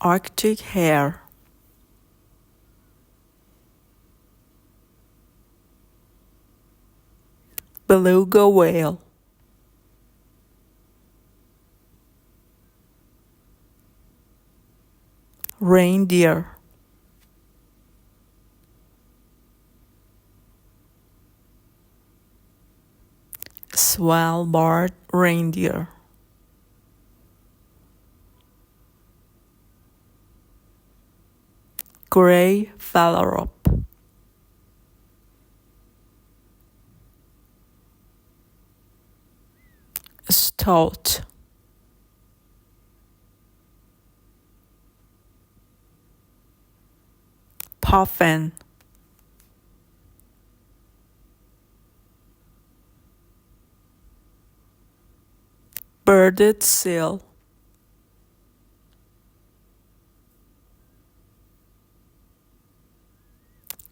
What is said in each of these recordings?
Arctic hare, beluga whale, reindeer, Svalbard reindeer, gray phalarope, stoat, puffin, birded seal,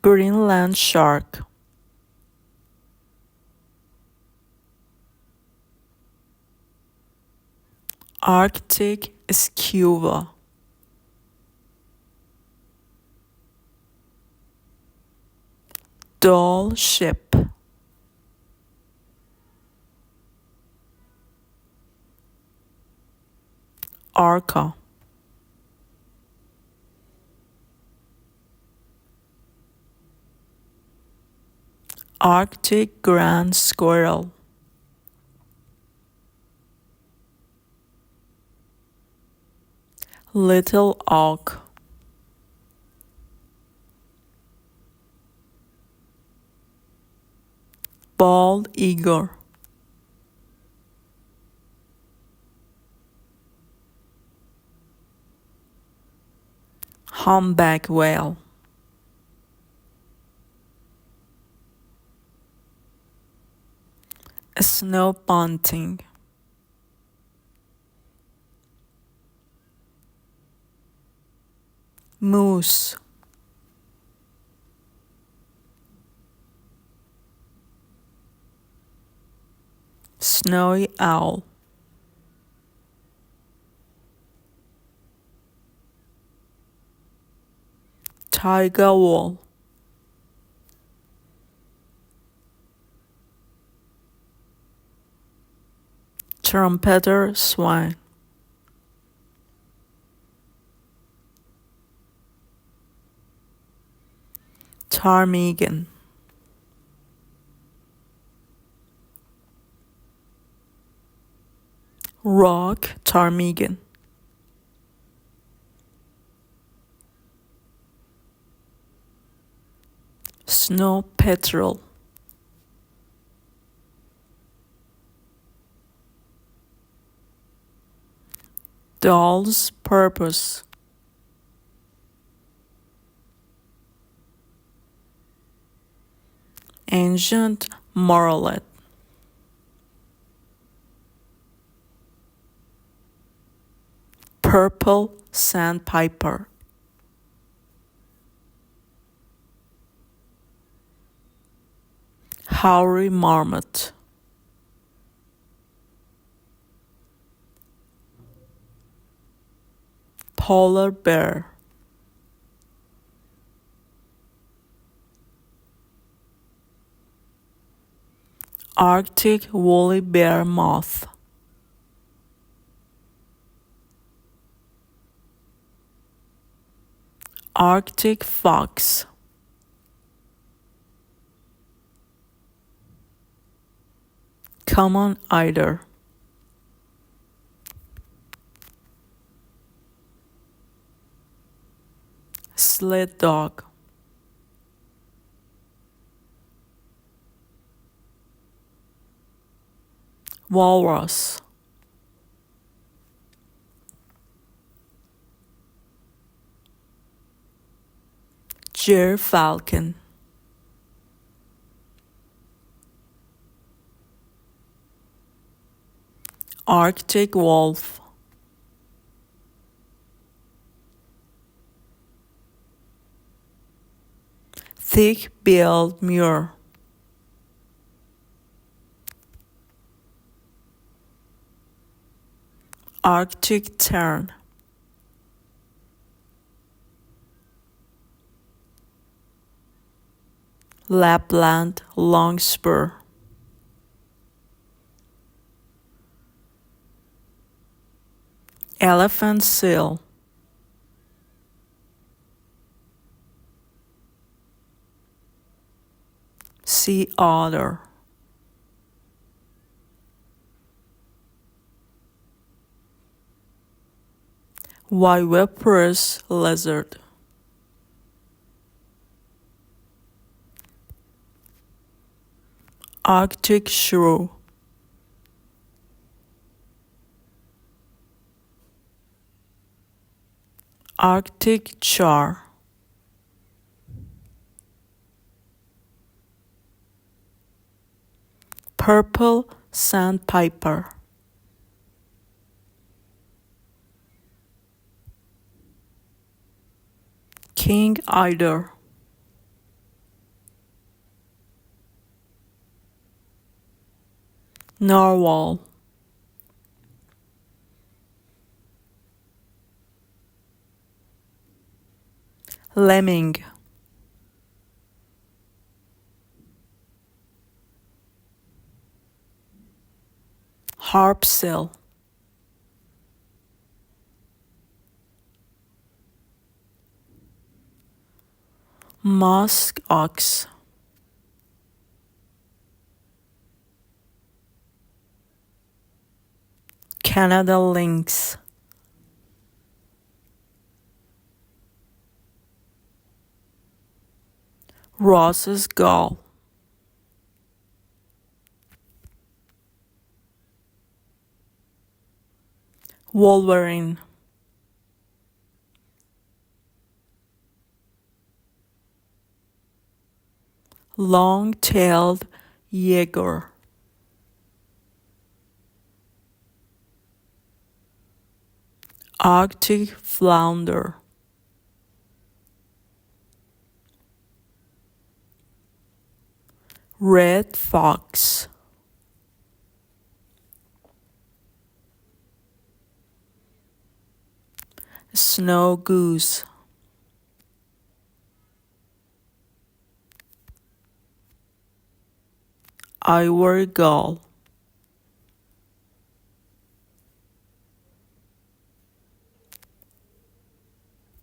Greenland shark, Arctic scuba, doll ship, orca, Arctic grand squirrel, little auk, bald eagle, humpback whale, snow bunting, moose, snowy owl, tiger wall, trumpeter swan, ptarmigan, rock ptarmigan, snow petrel, doll's purpose, ancient marlet, purple sandpiper, hoary marmot, polar bear, Arctic woolly bear moth, Arctic fox, common eider, sled dog, walrus, gyrfalcon, Arctic wolf, thick-billed murre, Arctic tern, Lapland longspur, elephant seal, sea otter, viviparous lizard, Arctic shrew, Arctic char, purple sandpiper, king eider, narwhal, lemming, harp seal, musk ox, Canada lynx, Ross's gull, wolverine, long-tailed jaeger, Arctic flounder, red fox, snow goose, ivory gull,